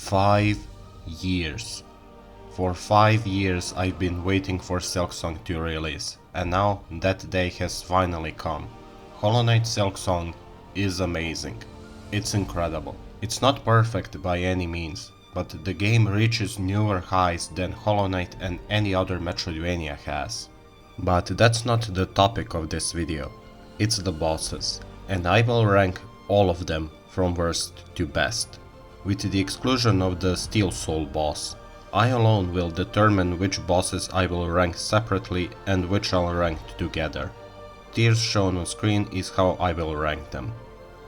5 years. For 5 years I've been waiting for Silksong to release, and now that day has finally come. Hollow Knight Silksong is amazing. It's incredible. It's not perfect by any means, but the game reaches newer highs than Hollow Knight and any other Metroidvania has. But that's not the topic of this video. It's the bosses, and I will rank all of them from worst to best. With the exclusion of the Steel Soul boss, I alone will determine which bosses I will rank separately and which I'll rank together. Tiers shown on screen is how I will rank them.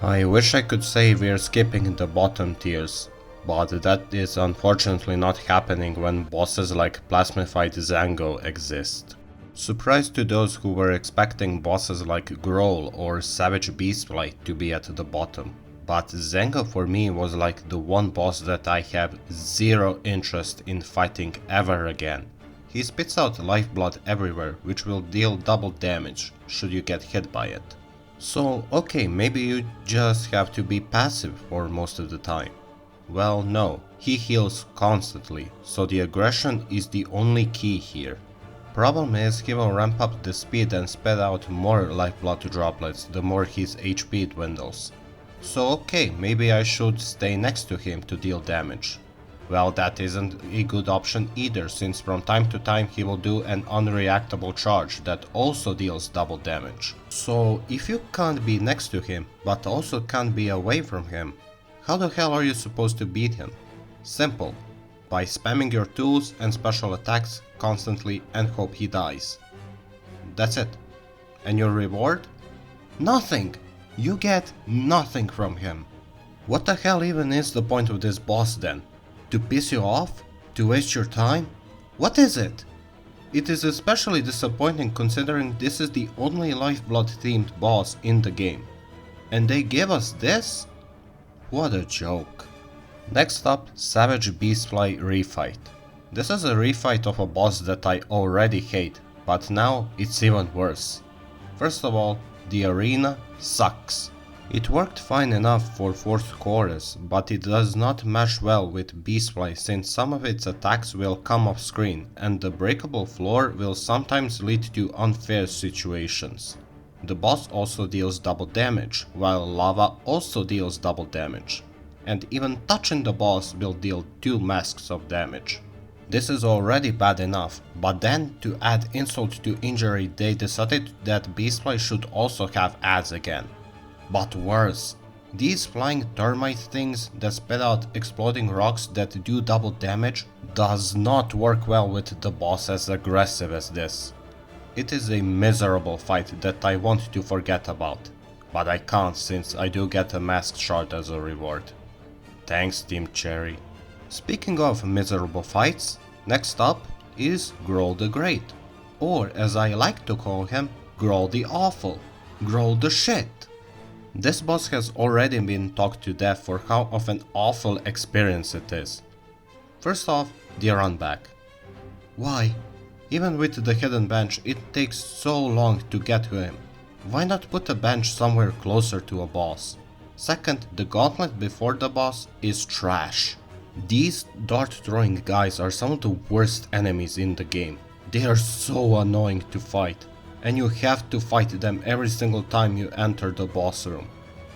I wish I could say we're skipping the bottom tiers, but that is unfortunately not happening when bosses like Plasmified Zango exist. Surprise to those who were expecting bosses like Growl or Savage Beastfly to be at the bottom. But Zango for me was like the one boss that I have zero interest in fighting ever again. He spits out lifeblood everywhere, which will deal double damage should you get hit by it. So okay, maybe you just have to be passive for most of the time. Well, no, he heals constantly, so the aggression is the only key here. Problem is, he will ramp up the speed and spit out more lifeblood droplets the more his HP dwindles. So okay, maybe I should stay next to him to deal damage. Well, that isn't a good option either, since from time to time he will do an unreactable charge that also deals double damage. So if you can't be next to him, but also can't be away from him, how the hell are you supposed to beat him? Simple. By spamming your tools and special attacks constantly and hope he dies. That's it. And your reward? Nothing! You get nothing from him. What the hell even is the point of this boss then? To piss you off? To waste your time? What is it? It is especially disappointing considering this is the only lifeblood themed boss in the game. And they give us this? What a joke. Next up, Savage Beastfly Refight. This is a refight of a boss that I already hate, but now it's even worse. First of all, the arena sucks. It worked fine enough for 4th chorus, but it does not mesh well with Beastfly since some of its attacks will come off screen and the breakable floor will sometimes lead to unfair situations. The boss also deals double damage, while lava also deals double damage. And even touching the boss will deal 2 masks of damage. This is already bad enough, but then to add insult to injury they decided that Beastfly should also have ads again. But worse, these flying termite things that spit out exploding rocks that do double damage does not work well with the boss as aggressive as this. It is a miserable fight that I want to forget about, but I can't since I do get a mask shard as a reward. Thanks Team Cherry. Speaking of miserable fights, next up is Growl the Great, or as I like to call him, Growl the Awful, Growl the Shit. This boss has already been talked to death for how of an awful experience it is. First off, the run back. Why? Even with the hidden bench, it takes so long to get to him. Why not put a bench somewhere closer to a boss? Second, the gauntlet before the boss is trash. These dart-throwing guys are some of the worst enemies in the game. They are so annoying to fight, and you have to fight them every single time you enter the boss room.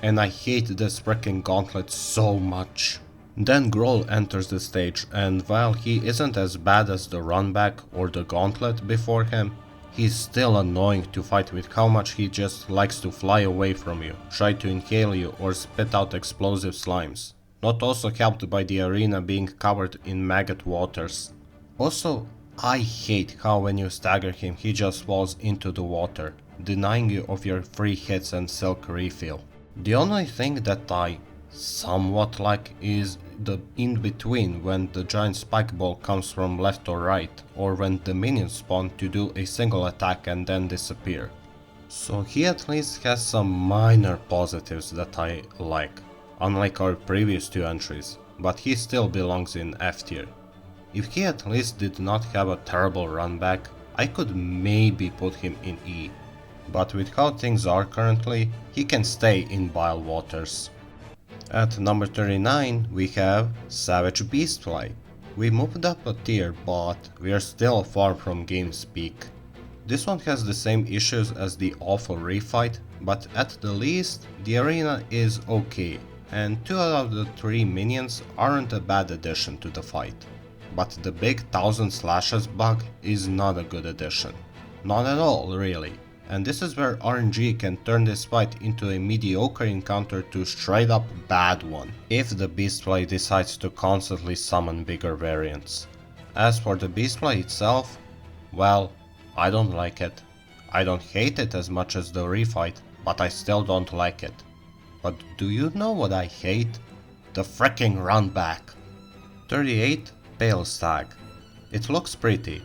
And I hate this freaking gauntlet so much. Then Growl enters the stage, and while he isn't as bad as the runback or the gauntlet before him, he's still annoying to fight with how much he just likes to fly away from you, try to inhale you or spit out explosive slimes. Not also helped by the arena being covered in maggot waters. Also, I hate how when you stagger him he just falls into the water, denying you of your free hits and silk refill. The only thing that I somewhat like is the in-between when the giant spike ball comes from left or right, or when the minions spawn to do a single attack and then disappear. So he at least has some minor positives that I like, unlike our previous 2 entries, but he still belongs in F tier. If he at least did not have a terrible run back, I could maybe put him in E. But with how things are currently, he can stay in Bile Waters. At number 39 we have Savage Beastfly. We moved up a tier, but we are still far from game's peak. This one has the same issues as the awful refight, but at the least the arena is okay, and 2 out of the 3 minions aren't a bad addition to the fight. But the big 1000 slashes bug is not a good addition. Not at all, really. And this is where RNG can turn this fight into a mediocre encounter to straight up bad one, if the Beastfly decides to constantly summon bigger variants. As for the Beastfly itself, well, I don't like it. I don't hate it as much as the refight, but I still don't like it. But do you know what I hate? The fricking run back. 38. Pale Stag. It looks pretty.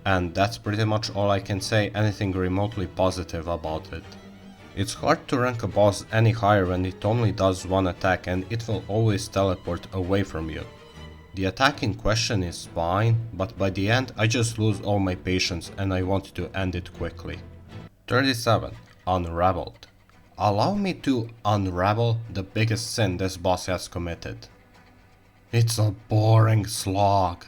And that's pretty much all I can say anything remotely positive about it. It's hard to rank a boss any higher when it only does one attack and it will always teleport away from you. The attack in question is fine, but by the end I just lose all my patience and I want to end it quickly. 37. Unraveled. Allow me to unravel the biggest sin this boss has committed. It's a boring slog.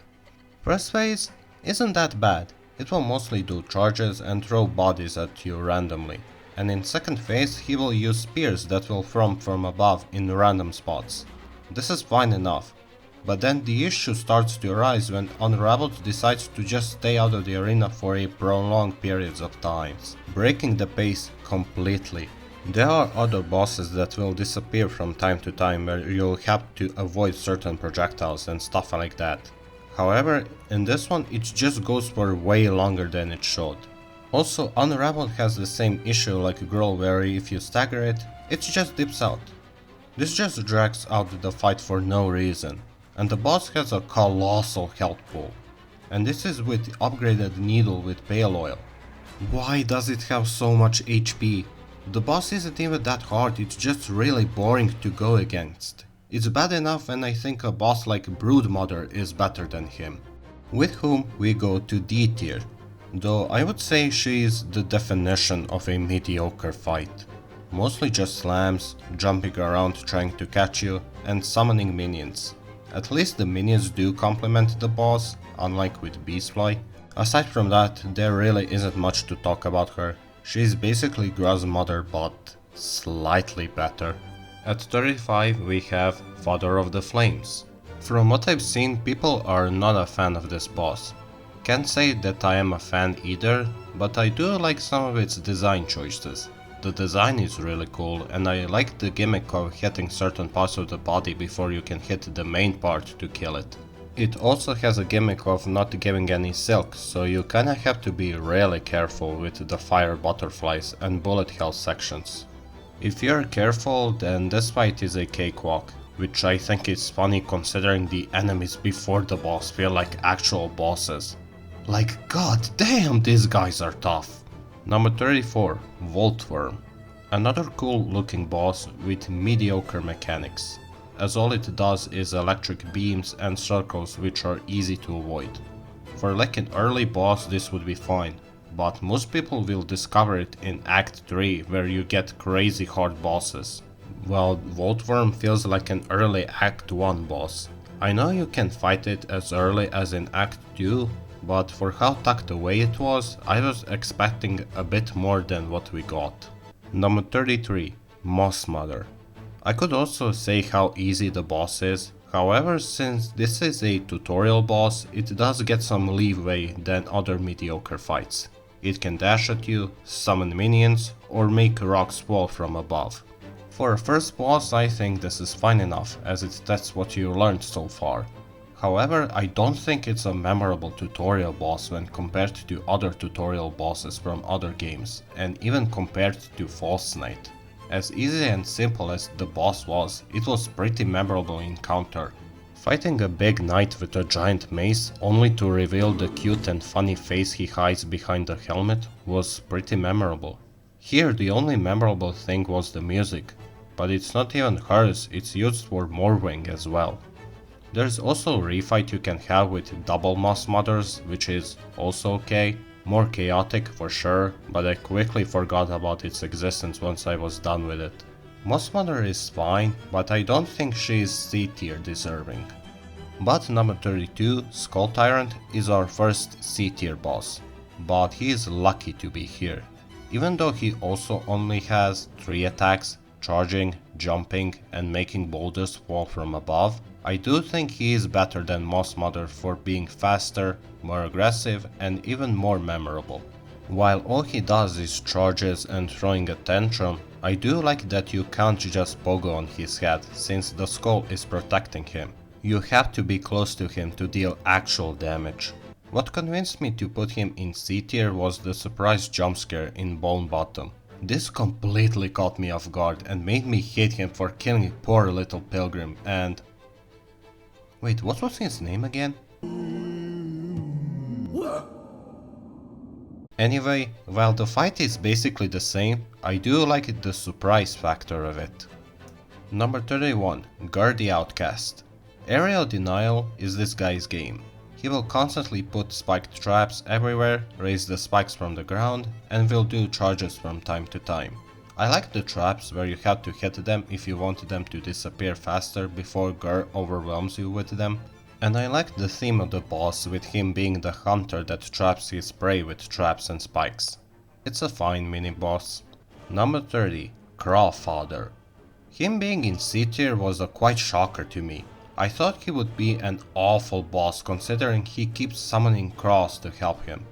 First phase isn't that bad. It will mostly do charges and throw bodies at you randomly. And in second phase he will use spears that will throw from above in random spots. This is fine enough. But then the issue starts to arise when Unraveled decides to just stay out of the arena for a prolonged periods of times, breaking the pace completely. There are other bosses that will disappear from time to time where you'll have to avoid certain projectiles and stuff like that. However, in this one it just goes for way longer than it should. Also, Unraveled has the same issue like Girl where if you stagger it, it just dips out. This just drags out the fight for no reason. And the boss has a colossal health pool. And this is with the upgraded needle with pale oil. Why does it have so much HP? The boss isn't even that hard, it's just really boring to go against. It's bad enough when I think a boss like Broodmother is better than him. With whom we go to D-tier. Though I would say she is the definition of a mediocre fight. Mostly just slams, jumping around trying to catch you, and summoning minions. At least the minions do complement the boss, unlike with Beastfly. Aside from that, there really isn't much to talk about her. She's basically Gruz's mother, but slightly better. At 35 we have Father of the Flames. From what I've seen, people are not a fan of this boss. Can't say that I am a fan either, but I do like some of its design choices. The design is really cool and I like the gimmick of hitting certain parts of the body before you can hit the main part to kill it. It also has a gimmick of not giving any silk, so you kinda have to be really careful with the fire butterflies and bullet hell sections. If you're careful, then this fight is a cakewalk, which I think is funny considering the enemies before the boss feel like actual bosses. Like, god damn, these guys are tough. Number 34, Voltworm. Another cool looking boss with mediocre mechanics, as all it does is electric beams and circles which are easy to avoid. For like an early boss this would be fine, but most people will discover it in Act 3 where you get crazy hard bosses. Well, Voltworm feels like an early Act 1 boss. I know you can fight it as early as in Act 2, but for how tucked away it was, I was expecting a bit more than what we got. Number 33, Moss Mother. I could also say how easy the boss is, however since this is a tutorial boss, it does get some leeway than other mediocre fights. It can dash at you, summon minions, or make rocks fall from above. For a first boss I think this is fine enough, as it tests what you learned so far. However, I don't think it's a memorable tutorial boss when compared to other tutorial bosses from other games, and even compared to False Knight. As easy and simple as the boss was, it was pretty memorable encounter. Fighting a big knight with a giant mace only to reveal the cute and funny face he hides behind the helmet was pretty memorable. Here the only memorable thing was the music, but it's not even hers, it's used for Morwing as well. There's also a refight you can have with double Moss Mothers, which is also okay, more chaotic for sure, but I quickly forgot about its existence once I was done with it. Moss Mother is fine, but I don't think she is C tier deserving. But number 32, Skull Tyrant, is our first C tier boss, but he is lucky to be here. Even though he also only has 3 attacks, charging, jumping and making boulders fall from above, I do think he is better than Moss Mother for being faster, more aggressive and even more memorable. While all he does is charges and throwing a tantrum, I do like that you can't just pogo on his head since the skull is protecting him. You have to be close to him to deal actual damage. What convinced me to put him in C tier was the surprise jump scare in Bone Bottom. This completely caught me off guard and made me hate him for killing poor little pilgrim and... Wait, what was his name again? Anyway, while the fight is basically the same, I do like the surprise factor of it. Number 31, Guard the Outcast. Aerial Denial is this guy's game. He will constantly put spiked traps everywhere, raise the spikes from the ground, and will do charges from time to time. I like the traps where you have to hit them if you want them to disappear faster before Gur overwhelms you with them. And I like the theme of the boss with him being the hunter that traps his prey with traps and spikes. It's a fine mini boss. Number 30, Crawfather. Him being in C tier was a quite shocker to me. I thought he would be an awful boss considering he keeps summoning Craws to help him.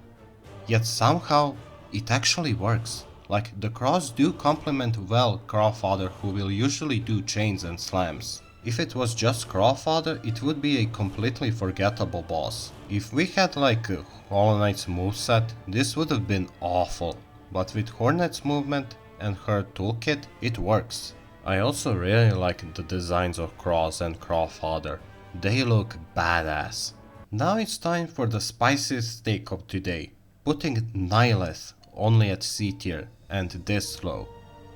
Yet somehow it actually works. Like the Craws do complement well Crawfather, who will usually do chains and slams. If it was just Crawfather, it would be a completely forgettable boss. If we had like Hollow Knight's moveset, this would have been awful. But with Hornet's movement and her toolkit, it works. I also really like the designs of Craws and Crawfather. They look badass. Now it's time for the spiciest take of today, putting Nihilith only at C tier and this low.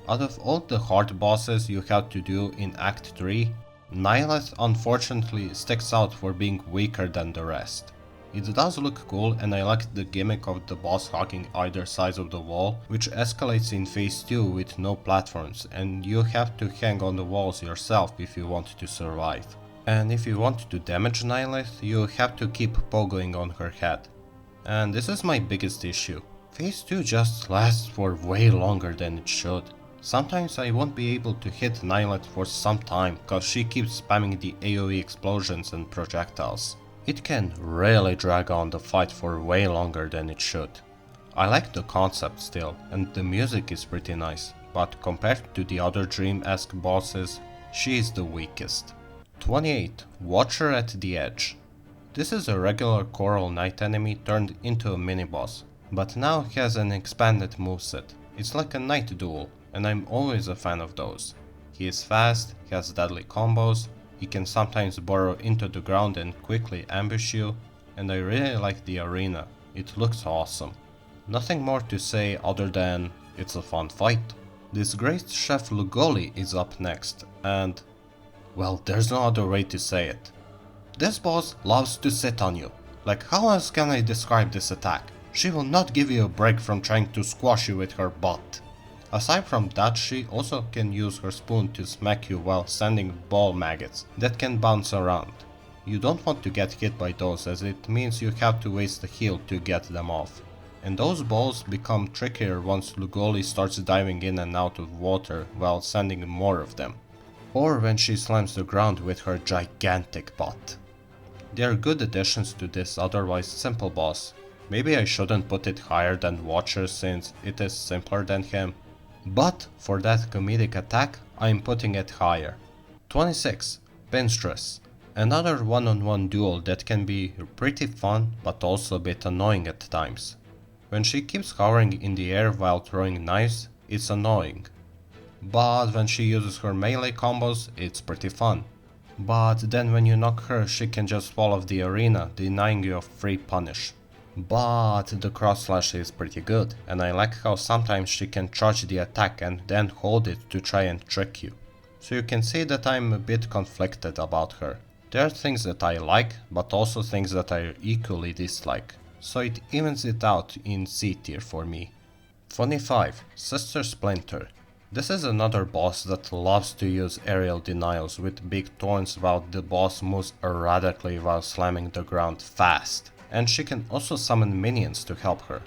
Out of all the hard bosses you have to do in Act 3, Nihilith unfortunately sticks out for being weaker than the rest. It does look cool and I like the gimmick of the boss hugging either side of the wall, which escalates in phase 2 with no platforms and you have to hang on the walls yourself if you want to survive. And if you want to damage Nihilith, you have to keep pogoing on her head. And this is my biggest issue. Phase 2 just lasts for way longer than it should. Sometimes I won't be able to hit Nihilith for some time cause she keeps spamming the AoE explosions and projectiles. It can really drag on the fight for way longer than it should. I like the concept still, and the music is pretty nice, but compared to the other Dream-esque bosses, she is the weakest. 28. Watcher at the Edge. This is a regular Coral Knight enemy turned into a mini-boss, but now has an expanded moveset. It's like a Knight duel, and I'm always a fan of those. He is fast, has deadly combos, he can sometimes burrow into the ground and quickly ambush you, and I really like the arena, it looks awesome. Nothing more to say other than it's a fun fight. Disgraced Chef Lugoli is up next, and well, there's no other way to say it. This boss loves to sit on you. Like, how else can I describe this attack? She will not give you a break from trying to squash you with her butt. Aside from that, she also can use her spoon to smack you while sending ball maggots that can bounce around. You don't want to get hit by those as it means you have to waste a heal to get them off. And those balls become trickier once Lugoli starts diving in and out of water while sending more of them. Or when she slams the ground with her gigantic butt. They are good additions to this otherwise simple boss. Maybe I shouldn't put it higher than Watcher since it is simpler than him. But for that comedic attack, I'm putting it higher. 26. Pinstress. Another one-on-one duel that can be pretty fun but also a bit annoying at times. When she keeps hovering in the air while throwing knives, it's annoying. But when she uses her melee combos, it's pretty fun. But then when you knock her, she can just fall off the arena, denying you a free punish. But the cross slash is pretty good, and I like how sometimes she can charge the attack and then hold it to try and trick you. So you can see that I'm a bit conflicted about her. There are things that I like, but also things that I equally dislike. So it evens it out in C tier for me. 25. Sister Splinter. This is another boss that loves to use aerial denials with big thorns while the boss moves erratically while slamming the ground fast, and she can also summon minions to help her.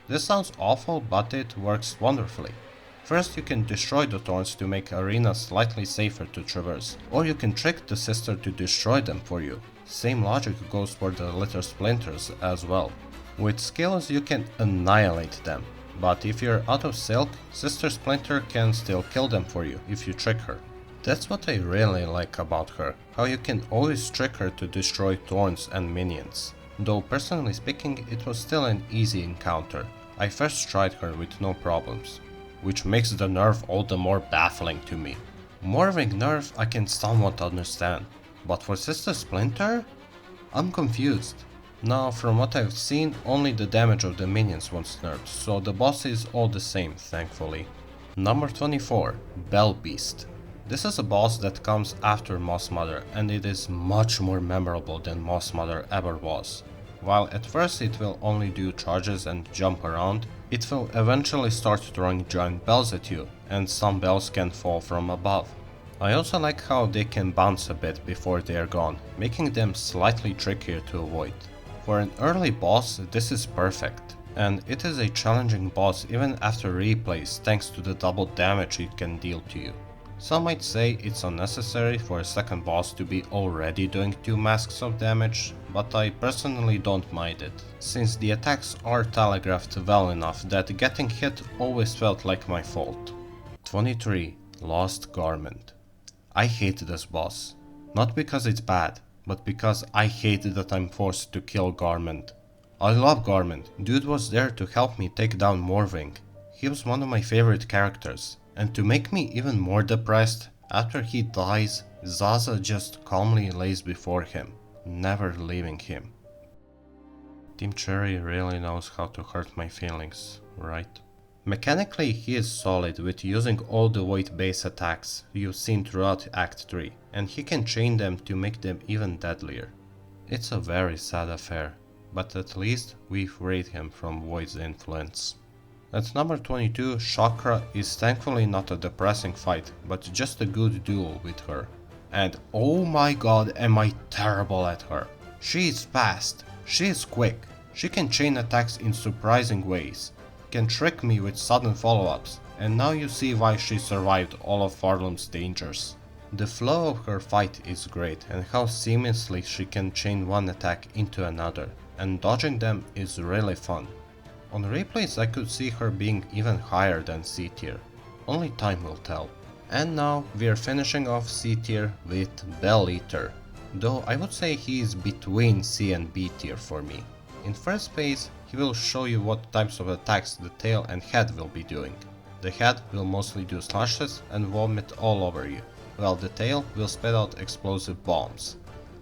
This sounds awful, but it works wonderfully. First, you can destroy the thorns to make arenas slightly safer to traverse, or you can trick the sister to destroy them for you. Same logic goes for the little splinters as well. With skills you can annihilate them, but if you're out of silk, Sister Splinter can still kill them for you if you trick her. That's what I really like about her, how you can always trick her to destroy thorns and minions. Though personally speaking, it was still an easy encounter. I first tried her with no problems, which makes the nerf all the more baffling to me. Morphing nerf I can somewhat understand, but for Sister Splinter? I'm confused. Now, from what I've seen, only the damage of the minions was nerfed, so the boss is all the same, thankfully. Number 24, Bell Beast. This is a boss that comes after Moss Mother, and it is much more memorable than Moss Mother ever was. While at first it will only do charges and jump around, it will eventually start throwing giant bells at you, and some bells can fall from above. I also like how they can bounce a bit before they are gone, making them slightly trickier to avoid. For an early boss, this is perfect, and it is a challenging boss even after replays thanks to the double damage it can deal to you. Some might say it's unnecessary for a second boss to be already doing 2 masks of damage, but I personally don't mind it, since the attacks are telegraphed well enough that getting hit always felt like my fault. 23. Lost Garment. I hate this boss, not because it's bad, but because I hate that I'm forced to kill Garment. I love Garment, dude was there to help me take down Morving. He was one of my favorite characters, and to make me even more depressed, after he dies, Zaza just calmly lays before him, never leaving him. Team Cherry really knows how to hurt my feelings, right? Mechanically he is solid with using all the weight base attacks you've seen throughout Act 3, and he can chain them to make them even deadlier. It's a very sad affair, but at least we freed him from Void's influence. At number 22, Chakra is thankfully not a depressing fight, but just a good duel with her. And oh my god, am I terrible at her. She is fast, she is quick, she can chain attacks in surprising ways, can trick me with sudden follow-ups, and now you see why she survived all of Farlam's dangers. The flow of her fight is great, and how seamlessly she can chain one attack into another, and dodging them is really fun. On replays I could see her being even higher than C tier, only time will tell. And now we are finishing off C tier with Bell Eater, though I would say he is between C and B tier for me. In first phase, he will show you what types of attacks the tail and head will be doing. The head will mostly do slashes and vomit all over you, while the tail will spit out explosive bombs.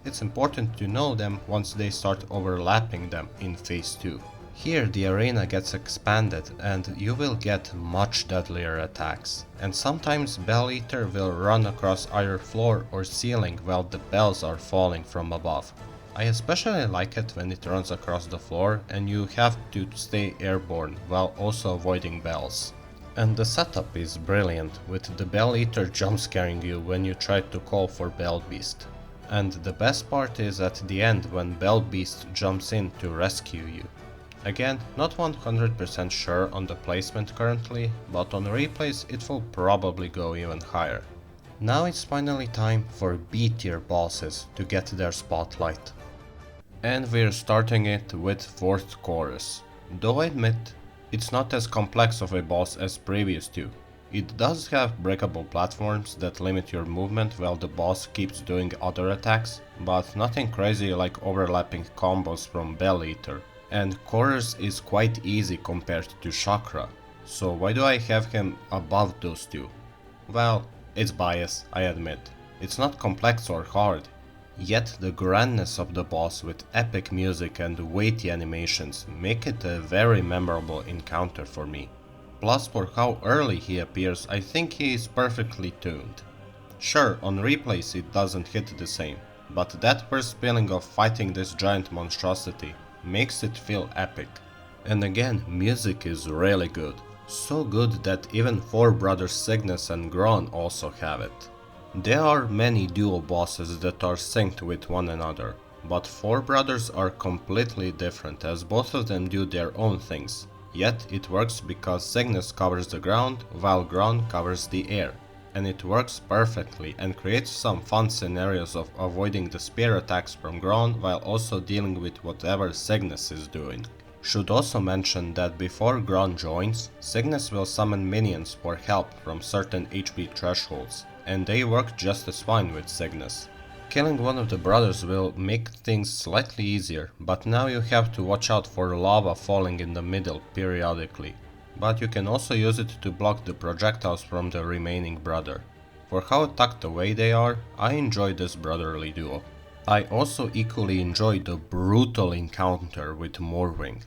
It's important to know them once they start overlapping them in phase 2. Here the arena gets expanded and you will get much deadlier attacks, and sometimes Bell Eater will run across either floor or ceiling while the bells are falling from above. I especially like it when it runs across the floor and you have to stay airborne while also avoiding bells. And the setup is brilliant, with the Bell Eater jump scaring you when you try to call for Bell Beast. And the best part is at the end when Bell Beast jumps in to rescue you. Again, not 100% sure on the placement currently, but on replays it will probably go even higher. Now it's finally time for B tier bosses to get their spotlight. And we're starting it with 4th Chorus. Though I admit, it's not as complex of a boss as previous two. It does have breakable platforms that limit your movement while the boss keeps doing other attacks, but nothing crazy like overlapping combos from Bell Eater. And Chorus is quite easy compared to Chakra, so why do I have him above those two? Well, it's bias, I admit. It's not complex or hard. Yet the grandness of the boss with epic music and weighty animations make it a very memorable encounter for me. Plus, for how early he appears, I think he is perfectly tuned. Sure, on replays it doesn't hit the same, but that first feeling of fighting this giant monstrosity makes it feel epic. And again, music is really good. So good that even four brothers Cygnus and Gron also have it. There are many dual bosses that are synced with one another, but four brothers are completely different as both of them do their own things. Yet it works because Cygnus covers the ground while Gron covers the air. And it works perfectly and creates some fun scenarios of avoiding the spear attacks from Gron while also dealing with whatever Cygnus is doing. Should also mention that before Gron joins, Cygnus will summon minions for help from certain HP thresholds, and they work just as fine with Cygnus. Killing one of the brothers will make things slightly easier, but now you have to watch out for lava falling in the middle periodically. But you can also use it to block the projectiles from the remaining brother. For how tucked away they are, I enjoy this brotherly duo. I also equally enjoy the brutal encounter with Morwing.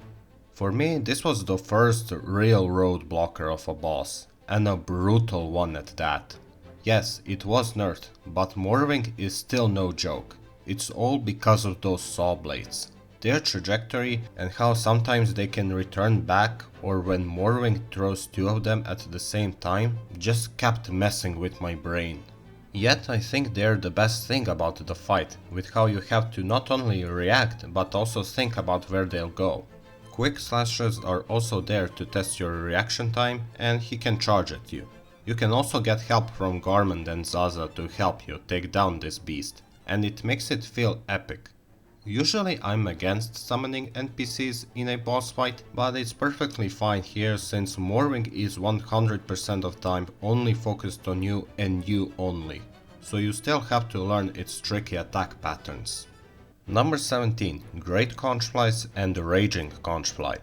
For me, this was the first real road blocker of a boss, and a brutal one at that. Yes, it was nerfed, but Morwing is still no joke. It's all because of those saw blades. Their trajectory and how sometimes they can return back, or when Morwing throws two of them at the same time, just kept messing with my brain. Yet I think they're the best thing about the fight, with how you have to not only react but also think about where they'll go. Quick slashes are also there to test your reaction time, and he can charge at you. You can also get help from Garmand and Zaza to help you take down this beast, and it makes it feel epic. Usually I'm against summoning NPCs in a boss fight, but it's perfectly fine here since Morwing is 100% of time only focused on you and you only, so you still have to learn its tricky attack patterns. Number 17. Great Conchflies and Raging Conchfly.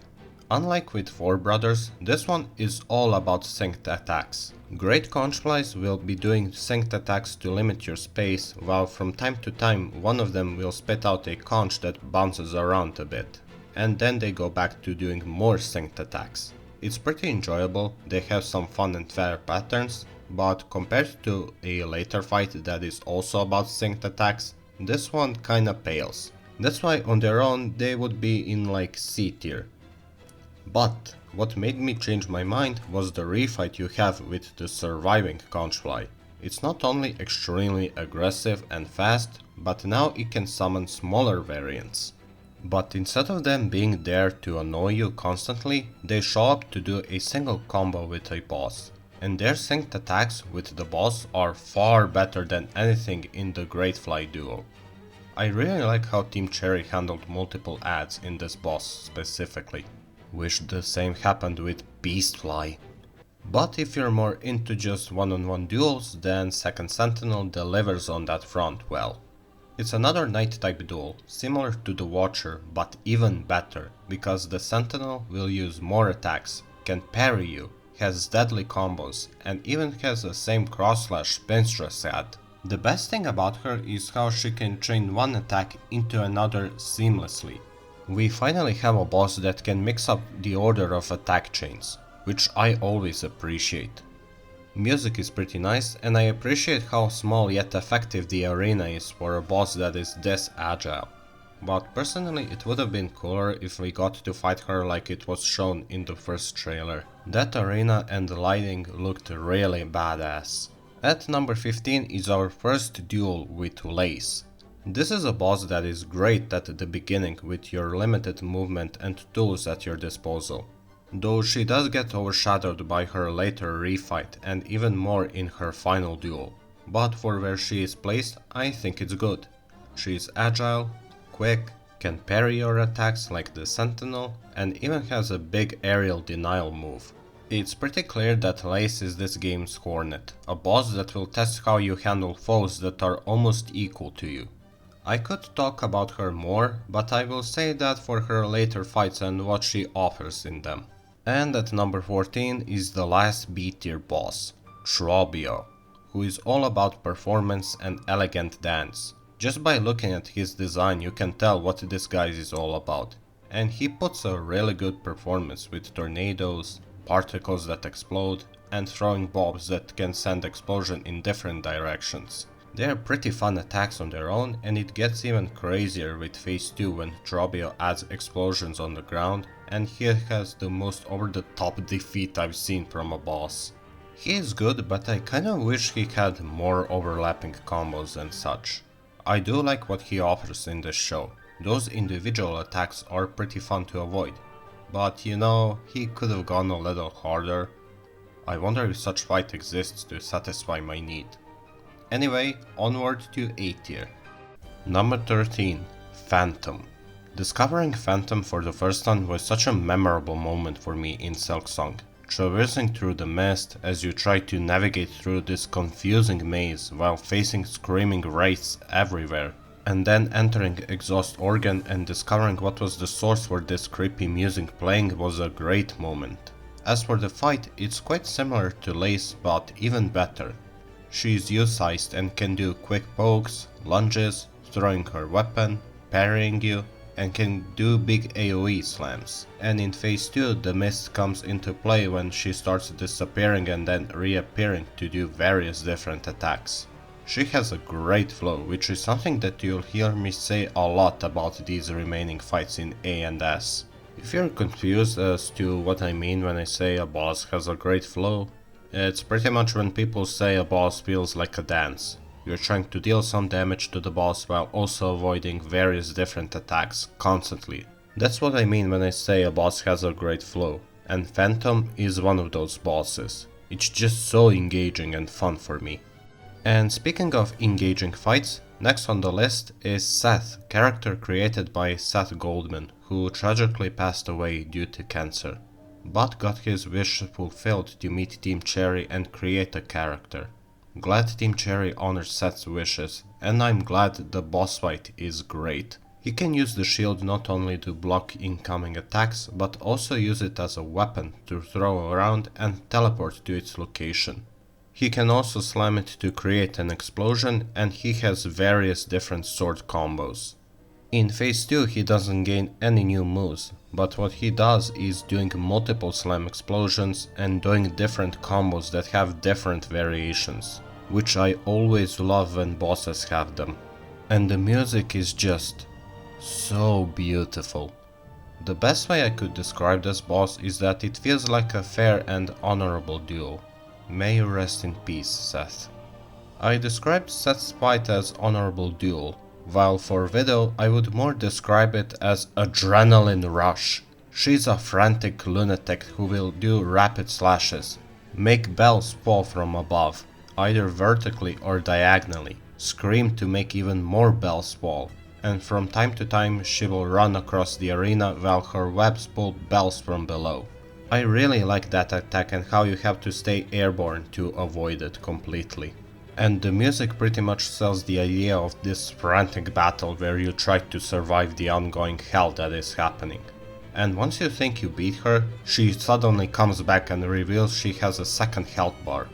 Unlike with four brothers, this one is all about synced attacks. Great Conchflies will be doing synced attacks to limit your space, while from time to time one of them will spit out a conch that bounces around a bit, and then they go back to doing more synced attacks. It's pretty enjoyable, they have some fun and fair patterns, but compared to a later fight that is also about synced attacks, this one kinda pales. That's why on their own they would be in like C tier. But what made me change my mind was the refight you have with the surviving Conchfly. It's not only extremely aggressive and fast, but now it can summon smaller variants. But instead of them being there to annoy you constantly, they show up to do a single combo with a boss. And their synced attacks with the boss are far better than anything in the Great Fly duo. I really like how Team Cherry handled multiple adds in this boss specifically. Wish the same happened with Beastfly. But if you're more into just one-on-one duels, then Second Sentinel delivers on that front well. It's another night type duel, similar to the Watcher, but even better, because the Sentinel will use more attacks, can parry you, has deadly combos, and even has the same cross-slash Spinstress ad. The best thing about her is how she can chain one attack into another seamlessly. We finally have a boss that can mix up the order of attack chains, which I always appreciate. Music is pretty nice, and I appreciate how small yet effective the arena is for a boss that is this agile. But personally it would have been cooler if we got to fight her like it was shown in the first trailer. That arena and the lighting looked really badass. At number 15 is our first duel with Lace. This is a boss that is great at the beginning with your limited movement and tools at your disposal. Though she does get overshadowed by her later refight and even more in her final duel. But for where she is placed, I think it's good. She is agile, quick, can parry your attacks like the Sentinel, and even has a big aerial denial move. It's pretty clear that Lace is this game's Hornet, a boss that will test how you handle foes that are almost equal to you. I could talk about her more, but I will say that for her later fights and what she offers in them. And at number 14 is the last B-tier boss, Trobio, who is all about performance and elegant dance. Just by looking at his design you can tell what this guy is all about. And he puts a really good performance with tornadoes, particles that explode, and throwing bombs that can send explosion in different directions. They are pretty fun attacks on their own, and it gets even crazier with phase 2 when Trobio adds explosions on the ground, and he has the most over-the-top defeat I've seen from a boss. He is good, but I kinda wish he had more overlapping combos and such. I do like what he offers in this show. Those individual attacks are pretty fun to avoid. But you know, he could have gone a little harder. I wonder if such fight exists to satisfy my need. Anyway, onward to A tier. Number 13. Phantom. Discovering Phantom for the first time was such a memorable moment for me in Silksong. Traversing through the mist as you try to navigate through this confusing maze while facing screaming wraiths everywhere, and then entering Exhaust Organ and discovering what was the source for this creepy music playing was a great moment. As for the fight, it's quite similar to Lace but even better. She is U-sized and can do quick pokes, lunges, throwing her weapon, parrying you, and can do big AoE slams. And in phase 2 the mist comes into play when she starts disappearing and then reappearing to do various different attacks. She has a great flow, which is something that you'll hear me say a lot about these remaining fights in A and S. If you're confused as to what I mean when I say a boss has a great flow, it's pretty much when people say a boss feels like a dance. You're trying to deal some damage to the boss while also avoiding various different attacks constantly. That's what I mean when I say a boss has a great flow, and Phantom is one of those bosses. It's just so engaging and fun for me. And speaking of engaging fights, next on the list is Seth, character created by Seth Goldman, who tragically passed away due to cancer, but got his wish fulfilled to meet Team Cherry and create a character. Glad Team Cherry honors Seth's wishes, and I'm glad the boss fight is great. He can use the shield not only to block incoming attacks, but also use it as a weapon to throw around and teleport to its location. He can also slam it to create an explosion, and he has various different sword combos. In phase 2 he doesn't gain any new moves, but what he does is doing multiple slam explosions and doing different combos that have different variations, which I always love when bosses have them. And the music is just so beautiful. The best way I could describe this boss is that it feels like a fair and honorable duel. May you rest in peace, Seth. I described Seth's fight as honorable duel, while for Widow I would more describe it as adrenaline rush. She's a frantic lunatic who will do rapid slashes, make bells fall from above, either vertically or diagonally, scream to make even more bells fall, and from time to time she will run across the arena while her webs pull bells from below. I really like that attack and how you have to stay airborne to avoid it completely. And the music pretty much sells the idea of this frantic battle where you try to survive the ongoing hell that is happening. And once you think you beat her, she suddenly comes back and reveals she has a second health bar.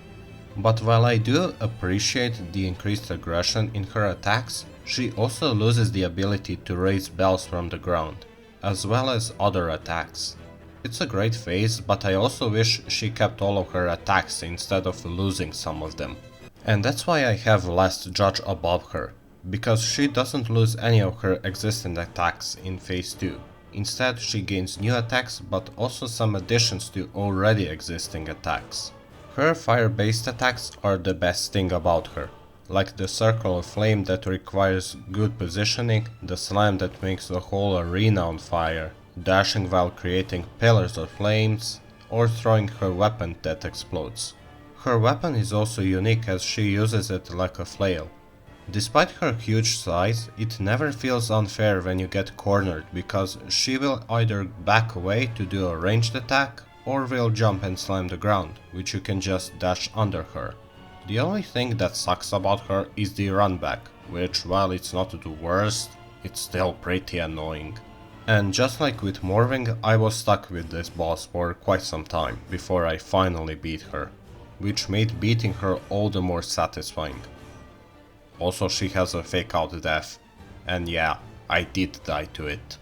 But while I do appreciate the increased aggression in her attacks, she also loses the ability to raise bells from the ground, as well as other attacks. It's a great phase, but I also wish she kept all of her attacks instead of losing some of them. And that's why I have Last Judge above her, because she doesn't lose any of her existing attacks in phase 2. Instead, she gains new attacks, but also some additions to already existing attacks. Her fire-based attacks are the best thing about her, like the Circle of Flame that requires good positioning, the Slam that makes the whole arena on fire, dashing while creating pillars of flames, or throwing her weapon that explodes. Her weapon is also unique as she uses it like a flail. Despite her huge size, it never feels unfair when you get cornered because she will either back away to do a ranged attack or will jump and slam the ground, which you can just dash under her. The only thing that sucks about her is the run back, which while it's not the worst, it's still pretty annoying. And just like with Morving, I was stuck with this boss for quite some time before I finally beat her, which made beating her all the more satisfying. Also, she has a fake out death, and yeah, I did die to it.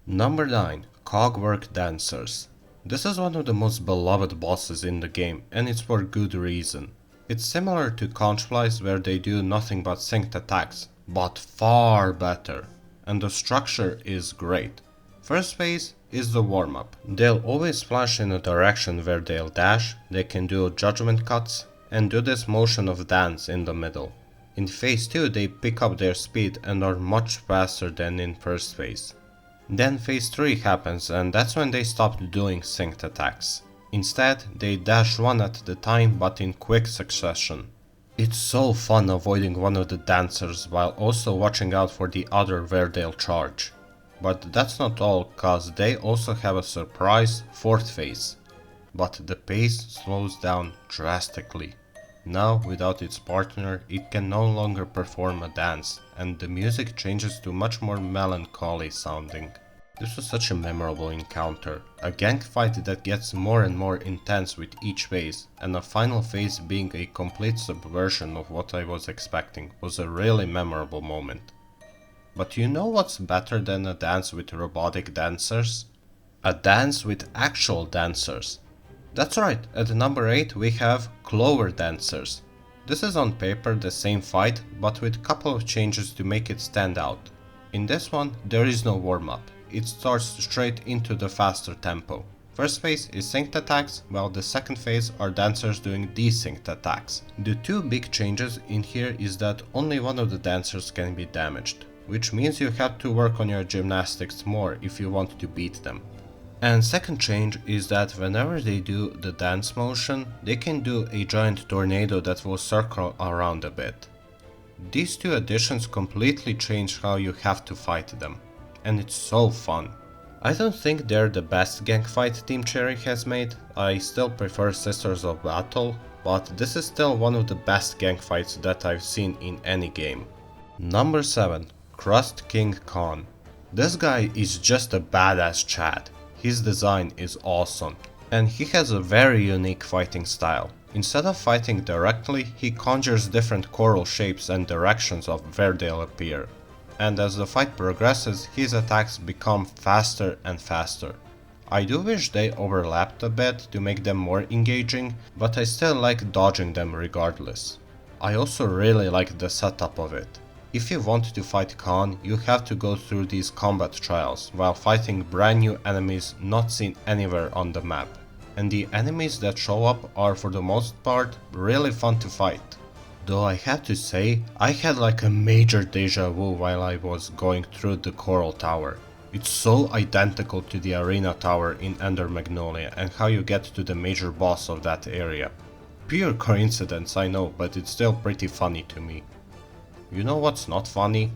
Number 9. Cogwork Dancers. This is one of the most beloved bosses in the game, and it's for good reason. It's similar to Conchflies where they do nothing but synced attacks, but far better. And the structure is great. First phase is the warm-up. They'll always splash in a direction where they'll dash, they can do judgment cuts, and do this motion of dance in the middle. In phase 2 they pick up their speed and are much faster than in first phase. Then phase 3 happens and that's when they stop doing synced attacks. Instead, they dash one at a time but in quick succession. It's so fun avoiding one of the dancers while also watching out for the other where they'll charge. But that's not all, cause they also have a surprise fourth phase. But the pace slows down drastically. Now, without its partner, it can no longer perform a dance, and the music changes to much more melancholy sounding. This was such a memorable encounter, a gang fight that gets more and more intense with each phase, and a final phase being a complete subversion of what I was expecting was a really memorable moment. But you know what's better than a dance with robotic dancers? A dance with actual dancers. That's right, at number 8 we have Clover Dancers. This is on paper the same fight, but with a couple of changes to make it stand out. In this one, there is no warm-up. It starts straight into the faster tempo. First phase is synced attacks, while the second phase are dancers doing desynced attacks. The two big changes in here is that only one of the dancers can be damaged, which means you have to work on your gymnastics more if you want to beat them. And second change is that whenever they do the dance motion, they can do a giant tornado that will circle around a bit. These two additions completely change how you have to fight them, and it's so fun. I don't think they're the best gang fight Team Cherry has made, I still prefer Sisters of Battle, but this is still one of the best gang fights that I've seen in any game. Number 7. Crust King Khan. This guy is just a badass Chad. His design is awesome, and he has a very unique fighting style. Instead of fighting directly, he conjures different coral shapes and directions of where they'll appear. And as the fight progresses, his attacks become faster and faster. I do wish they overlapped a bit to make them more engaging, but I still like dodging them regardless. I also really like the setup of it. If you want to fight Khan, you have to go through these combat trials while fighting brand new enemies not seen anywhere on the map. And the enemies that show up are for the most part really fun to fight. Though I have to say, I had like a major deja vu while I was going through the Coral Tower. It's so identical to the Arena Tower in Ender Magnolia and how you get to the major boss of that area. Pure coincidence, I know, but it's still pretty funny to me. You know what's not funny?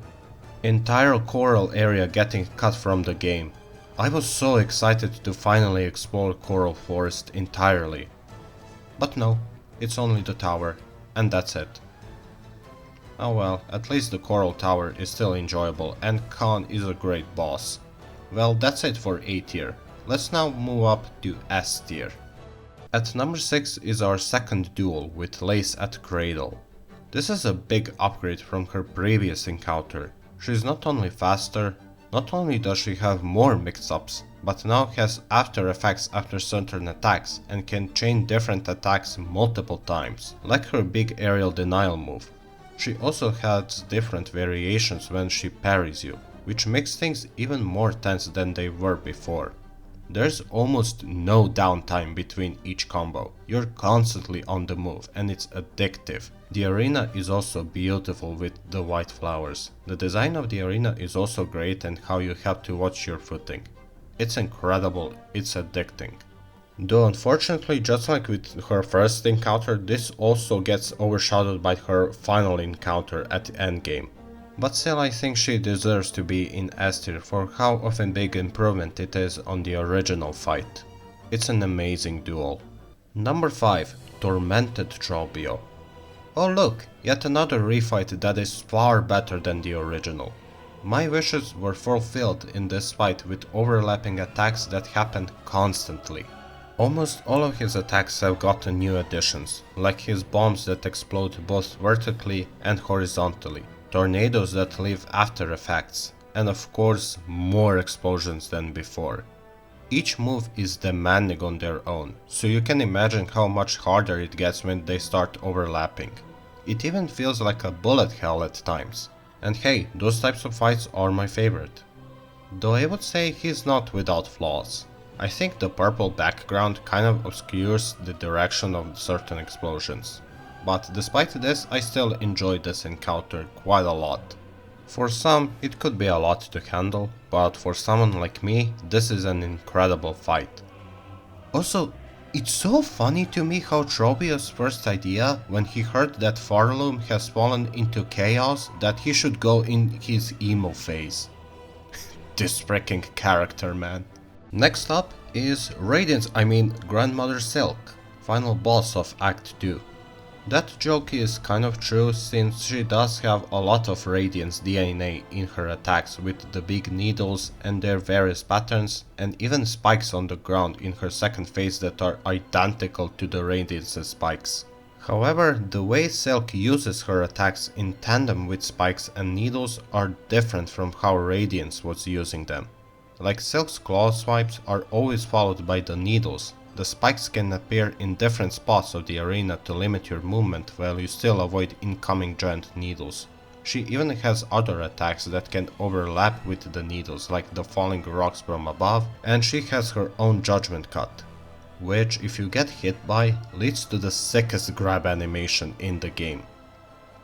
Entire coral area getting cut from the game. I was so excited to finally explore Coral Forest entirely. But no, it's only the tower, and that's it. Oh well, at least the Coral Tower is still enjoyable and Khan is a great boss. Well, that's it for A tier. Let's now move up to S tier. At number 6 is our second duel with Lace at Cradle. This is a big upgrade from her previous encounter. She's not only faster, not only does she have more mix-ups, but now has after effects after certain attacks and can chain different attacks multiple times, like her big aerial denial move. She also has different variations when she parries you, which makes things even more tense than they were before. There's almost no downtime between each combo, you're constantly on the move and it's addictive. The arena is also beautiful with the white flowers. The design of the arena is also great and how you have to watch your footing. It's incredible, it's addicting. Though unfortunately, just like with her first encounter, this also gets overshadowed by her final encounter at the endgame. But still I think she deserves to be in S tier for how of a big improvement it is on the original fight. It's an amazing duel. Number 5. Tormented Trobio. Oh look, yet another refight that is far better than the original. My wishes were fulfilled in this fight with overlapping attacks that happened constantly. Almost all of his attacks have gotten new additions, like his bombs that explode both vertically and horizontally, tornadoes that leave after effects, and of course more explosions than before. Each move is demanding on their own, so you can imagine how much harder it gets when they start overlapping. It even feels like a bullet hell at times. And hey, those types of fights are my favorite. though I would say he's not without flaws. I think the purple background kind of obscures the direction of certain explosions. But despite this, I still enjoyed this encounter quite a lot. For some, it could be a lot to handle, but for someone like me, this is an incredible fight. Also, it's so funny to me how Tropius' first idea, when he heard that Farloom has fallen into chaos, that he should go in his emo phase. This freaking character, man. Next up is Grandmother Silk, final boss of Act 2. That joke is kind of true since she does have a lot of Radiance DNA in her attacks with the big needles and their various patterns, and even spikes on the ground in her second phase that are identical to the Radiance's spikes. However, the way Silk uses her attacks in tandem with spikes and needles are different from how Radiance was using them. Like Silk's claw swipes are always followed by the needles. The spikes can appear in different spots of the arena to limit your movement while you still avoid incoming giant needles. She even has other attacks that can overlap with the needles, like the falling rocks from above, and she has her own judgment cut, which, if you get hit by, leads to the sickest grab animation in the game.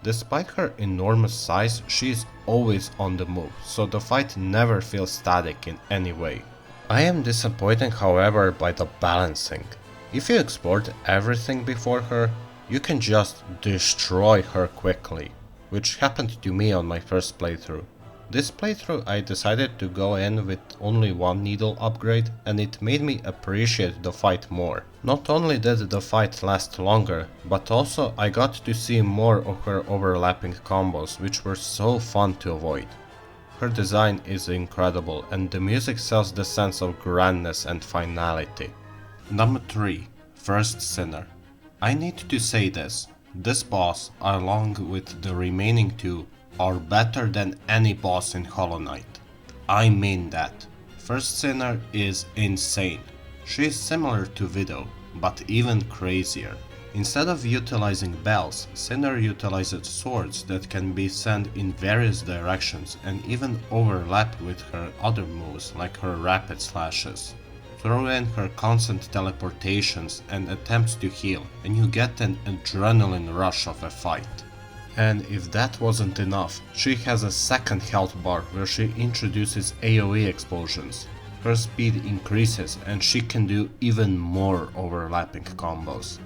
Despite her enormous size, she is always on the move, so the fight never feels static in any way. I am disappointed, however, by the balancing. If you export everything before her, you can just destroy her quickly, which happened to me on my first playthrough. This playthrough I decided to go in with only one needle upgrade, and it made me appreciate the fight more. Not only did the fight last longer, but also I got to see more of her overlapping combos, which were so fun to avoid. Her design is incredible, and the music sells the sense of grandness and finality. Number 3. First Sinner. I need to say this boss, along with the remaining two, are better than any boss in Hollow Knight. I mean that. First Sinner is insane. She is similar to Widow, but even crazier. Instead of utilizing bells, Sinner utilizes swords that can be sent in various directions and even overlap with her other moves like her rapid slashes. Throw in her constant teleportations and attempts to heal, and you get an adrenaline rush of a fight. And if that wasn't enough, she has a second health bar where she introduces AoE explosions. Her speed increases and she can do even more overlapping combos.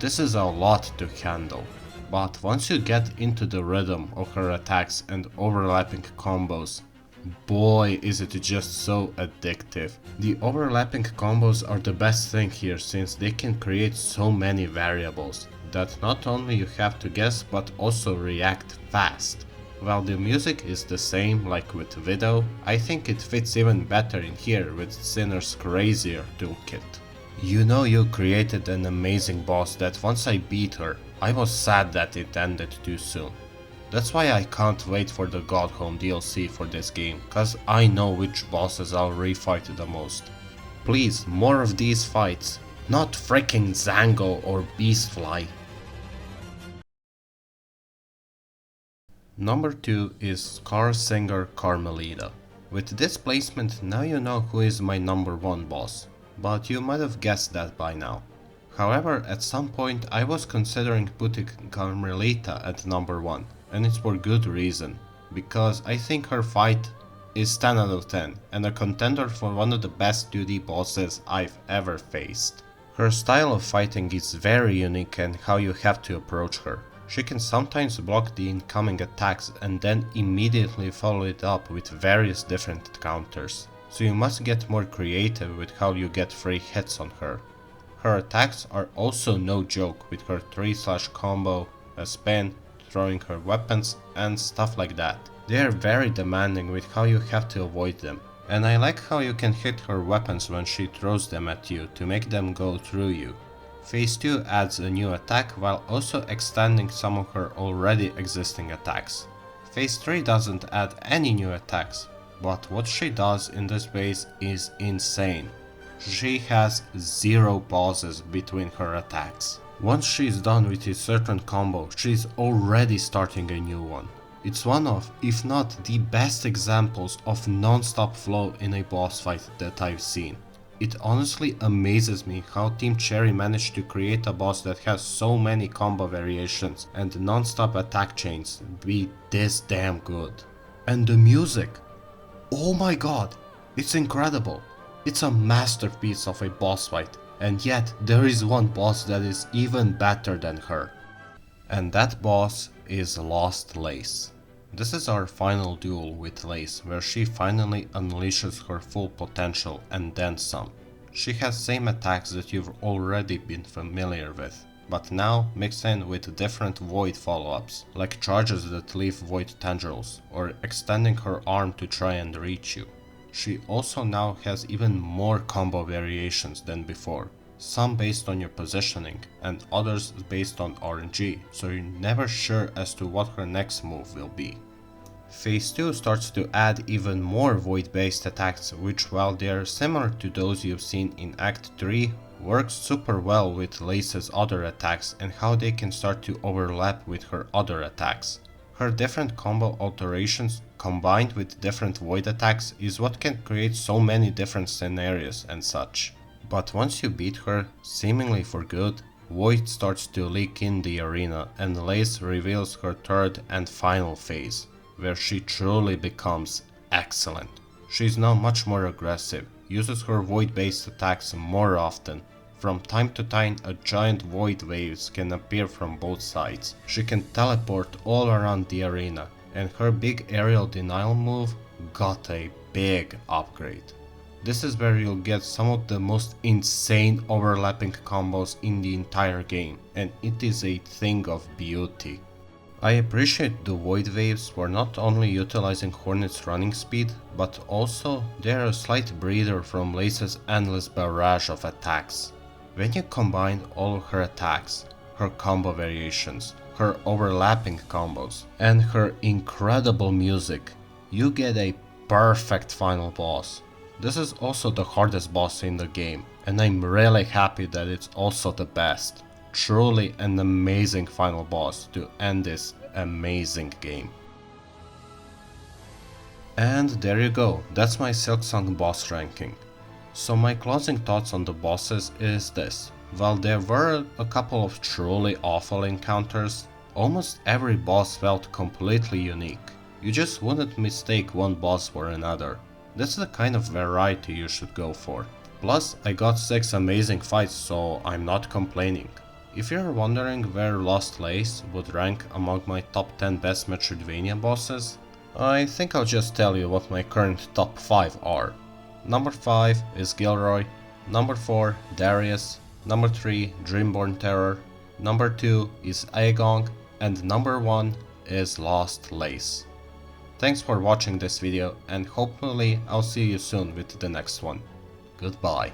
This is a lot to handle, but once you get into the rhythm of her attacks and overlapping combos, boy is it just so addictive. The overlapping combos are the best thing here since they can create so many variables that not only you have to guess but also react fast. While the music is the same like with Widow, I think it fits even better in here with Sinner's crazier toolkit. You know you created an amazing boss that once I beat her, I was sad that it ended too soon. That's why I can't wait for the Godhome DLC for this game, cause I know which bosses I'll refight the most. Please, more of these fights, not freaking Zango or Beastfly. Number 2 is Scar Singer Carmelita. With this placement, now you know who is my number 1 boss. But you might have guessed that by now. However, at some point I was considering putting Carmelita at number 1, and it's for good reason, because I think her fight is 10 out of 10 and a contender for one of the best 2D bosses I've ever faced. Her style of fighting is very unique and how you have to approach her. She can sometimes block the incoming attacks and then immediately follow it up with various different counters. So you must get more creative with how you get free hits on her. Her attacks are also no joke with her 3-slash combo, a spin, throwing her weapons and stuff like that. They are very demanding with how you have to avoid them. And I like how you can hit her weapons when she throws them at you to make them go through you. Phase 2 adds a new attack while also extending some of her already existing attacks. Phase 3 doesn't add any new attacks, but what she does in this phase is insane. She has 0 pauses between her attacks. Once she's done with a certain combo, she's already starting a new one. It's one of, if not the best examples of non-stop flow in a boss fight that I've seen. It honestly amazes me how Team Cherry managed to create a boss that has so many combo variations and non-stop attack chains be this damn good. And the music! Oh my god! It's incredible! It's a masterpiece of a boss fight, and yet there is one boss that is even better than her. And that boss is Lost Lace. This is our final duel with Lace, where she finally unleashes her full potential and then some. She has same attacks that you've already been familiar with, but now mixed in with different void follow-ups, like charges that leave void tendrils, or extending her arm to try and reach you. She also now has even more combo variations than before, some based on your positioning and others based on RNG, so you're never sure as to what her next move will be. Phase 2 starts to add even more void based attacks, which, while they are similar to those you've seen in Act 3, works super well with Lace's other attacks and how they can start to overlap with her other attacks. Her different combo alterations combined with different void attacks is what can create so many different scenarios and such. But once you beat her, seemingly for good, void starts to leak in the arena and Lace reveals her third and final phase, where she truly becomes excellent. She's now much more aggressive, uses her void based attacks more often. From time to time a giant void waves can appear from both sides. She can teleport all around the arena, and her big aerial denial move got a big upgrade. This is where you'll get some of the most insane overlapping combos in the entire game, and it is a thing of beauty. I appreciate the void waves for not only utilizing Hornet's running speed, but also they are a slight breather from Lace's endless barrage of attacks. When you combine all of her attacks, her combo variations, her overlapping combos, and her incredible music, you get a perfect final boss. This is also the hardest boss in the game, and I'm really happy that it's also the best. Truly an amazing final boss to end this amazing game. And there you go, that's my Silksong boss ranking. So my closing thoughts on the bosses is this: while there were a couple of truly awful encounters, almost every boss felt completely unique. You just wouldn't mistake one boss for another. That's the kind of variety you should go for. Plus, I got 6 amazing fights, so I'm not complaining. If you're wondering where Lost Lace would rank among my top 10 best Metroidvania bosses, I think I'll just tell you what my current top 5 are. Number 5 is Gilroy, number 4 Darius, number 3 Dreamborn Terror, number 2 is Aegong, and number 1 is Lost Lace. Thanks for watching this video, and hopefully I'll see you soon with the next one. Goodbye.